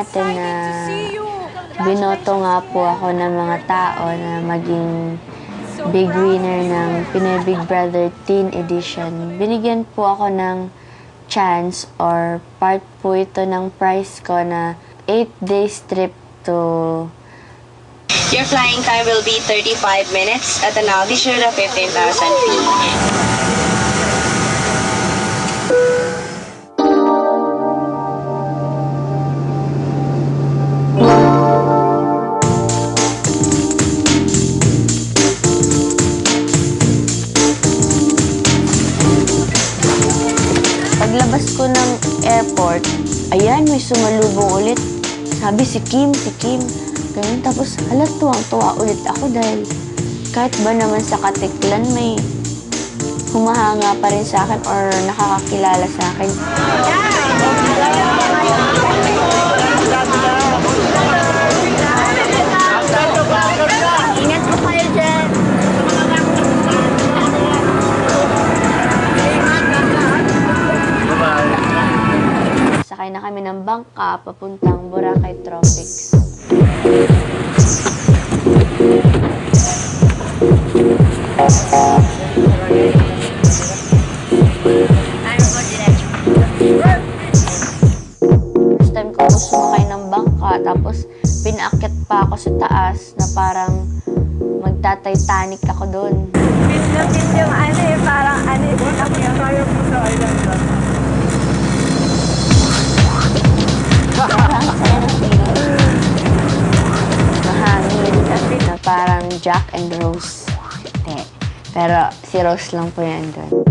natin na binoto nga po ako ng mga tao na maging big winner ng Pinoy Big Brother Teen Edition. Binigyan po ako ng chance or part po ito ng prize ko na 8 days trip to... Your flying time will be 35 minutes at an altitude of 15,000 feet. Paglabas ko ng airport, ayan, may sumalubong ulit. Sabi si Kim. Ganyan, tapos tuwang-tuwa ulit ako dahil kahit ba naman sa katiklan may humahanga pa rin sa akin or nakakakilala sa akin. Ingat po kayo dyan. Sakay na kami ng bangka papuntang Boracay Tropics. First time ko sumakay ng bangka, tapos pinaakyat pa ako sa taas na parang magta-Titanic ako doon. Pinapit yung parang yung kaya po sa island lang. Parang saya ng feeling. Mahangin na parang Jack and Rose. Pero si Rose lang po yan doon.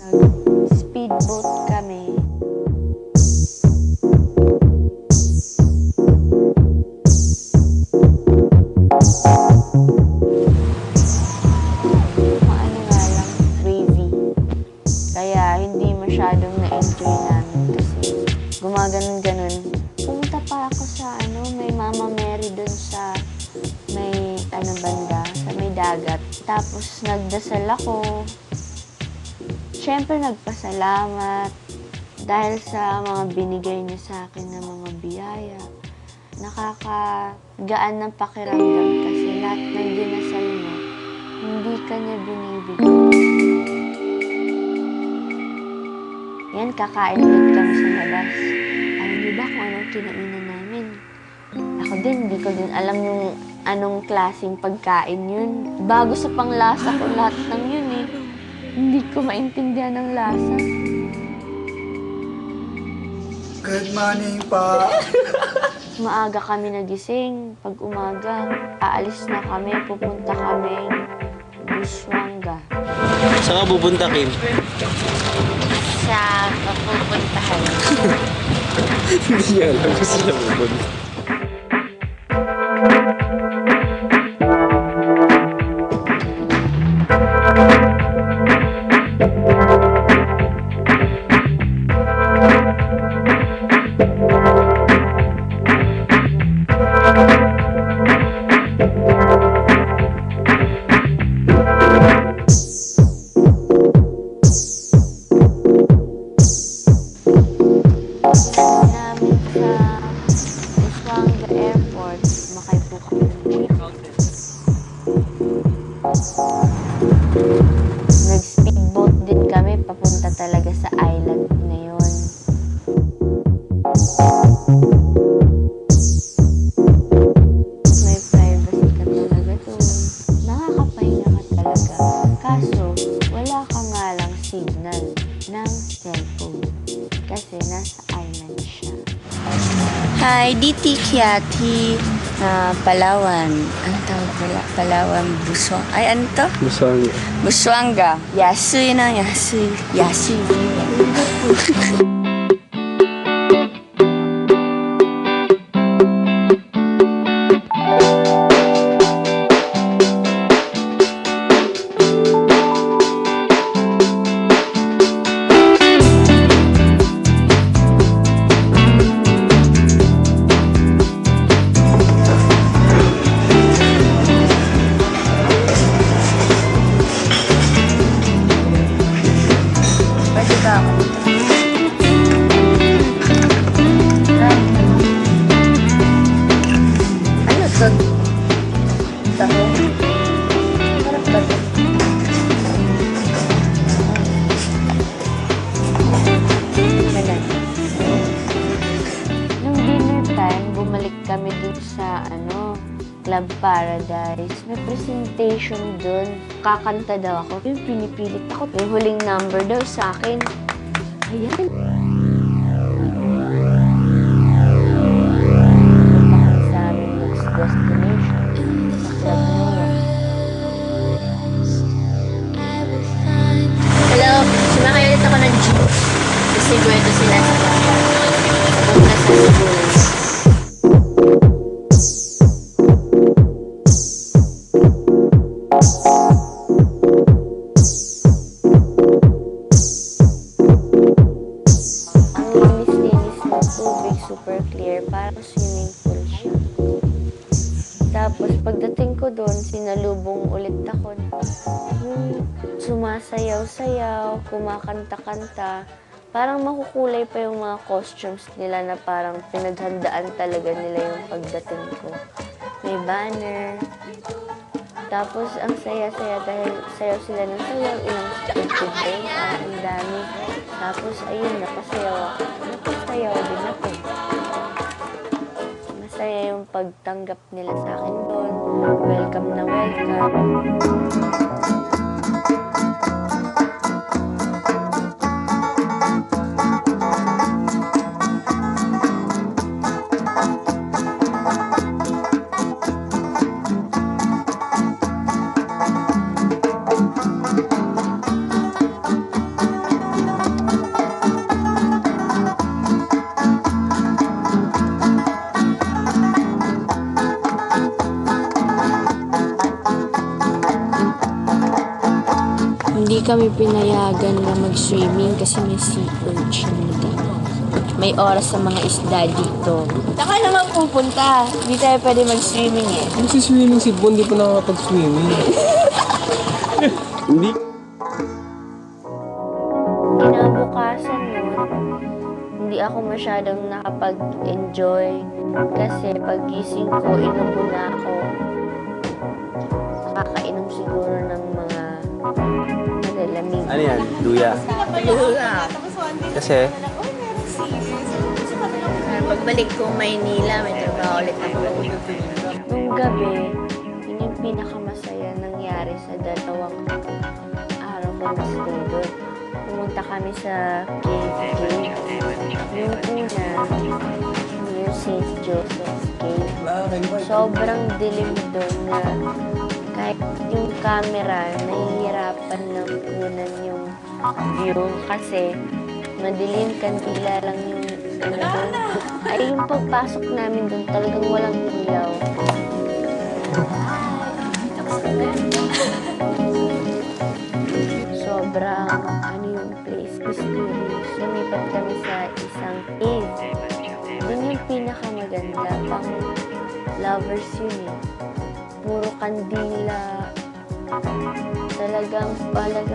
Nag-speedboat kami. Masyadong na-enjoy namin kasi gumaganon-ganon. Pumunta pa ako sa may Mama Mary dun sa may banda, sa may dagat. Tapos nagdasal ako. Siyempre nagpasalamat dahil sa mga binigay niya sa akin na mga biyaya. Nakakagaan ng pakiramdam kasi lahat ng dinasal mo, hindi ka niya binibigay. Yan, kakain ulit kami sa labas. Alam niyo ba kung anong kinainan namin? Ako din, hindi ko din alam yung anong klaseng pagkain yun. Bago sa panglasa ko lahat ng yun eh. Hindi ko maintindihan ng lasa. Good morning pa. Maaga kami nagising. Pag umaga, aalis na kami, pupunta kami Busuanga. Saan ka pupunta, Kim? Sa papupuntahan. Hindi niya alam kung saan pupunta. Namin sa Busuanga Airport, sumakay po kami ng jeep. Nag-speedboat din kami papunta talaga sa island na yun. May privacy ka talaga doon. Nakakapahinga ka talaga. Kaso, wala ka nga lang signal ng cellphone. Kasi nasa island siya. Hi, Diti Kiati. Palawan. Ano tawag pala? Palawan, Busuanga. Ay, ano to? Busuanga. Busuanga. Yasui na, Yasui. Yasui. Saan? Tako. Harap ba ito? Ganun. Nung dinner time, bumalik kami dun sa Club Paradise. May presentation dun. Kakanta daw ako. Yung pinipilit ako. Yung huling number daw sa akin. Ayan. Punta kami sa aming next destination. Sa Club Nora. Hello, sumakay ulit ako ng jeep. Kasi kwento sila sa bata. Pupunta sa Sibuyas. Ang linis-linis ng tubig, super clear. Parang swimming pool siya. Tapos pagdating ko doon, sinalubong ulit ako. Yung sumasayaw-sayaw, kumakanta-kanta. Parang makukulay pa yung mga costumes nila na parang pinaghandaan talaga nila yung pagdating ko. May banner. Tapos ang saya-saya dahil sayaw sila ng sayaw, ilang stupid day, parang ang dami. Tapos ayun, napasayaw ako. Napasayaw din ako. Masaya yung pagtanggap nila sa akin doon. Welcome na welcome. Hindi kami pinayagan na mag-swimming kasi may sea urchin daw. May oras sa mga isda dito. Saka naman pupunta. Hindi tayo pwede mag-swimming eh. Swimming si Bon, di pa nakakapag-swimming. Hindi. Kinabukasan nun, hindi ako masyadong nakapag-enjoy kasi paggising ko, inom muna ako. Nakakainom siguro ng mga malalamig. Ano yan? Luya. Kasi, Pagbalik ko Maynila, may trabaho ulit ako. Nung gabi, yun yung pinakamasaya nangyari sa dalawang araw ko na stay doon. Pumunta kami sa cave. Yung una, yung St. Joseph's Cave. Sobrang dilim doon na kahit yung camera, nahihirapan na kunan yung view kasi madilim, kandila lang yung doon. Ay, yung pagpasok namin doon, talagang walang ilaw. Sobrang, yung place, mysterious. Lumipat kami sa isang cave. Doon yung pinakamaganda, pang lovers yun eh. Puro kandila. Talagang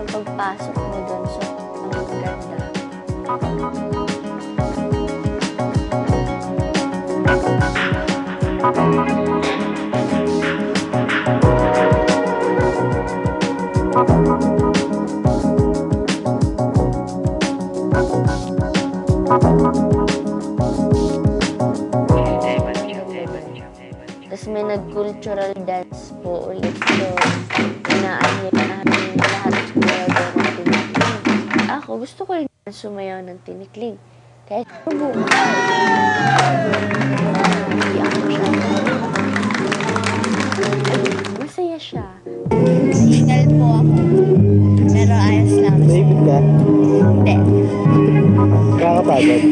pagpasok mo doon, so, ang ganda. Tapos may nag-cultural dance po ulit. So, inaanyan namin lahat sumayaw ng tinikling. Ako, gusto ko rin sumayaw ng tinikling. Kahit subukan. Masaya siya. Illegal po ako. Pero ayos lang. naipit ka? Hindi. Kakapagod.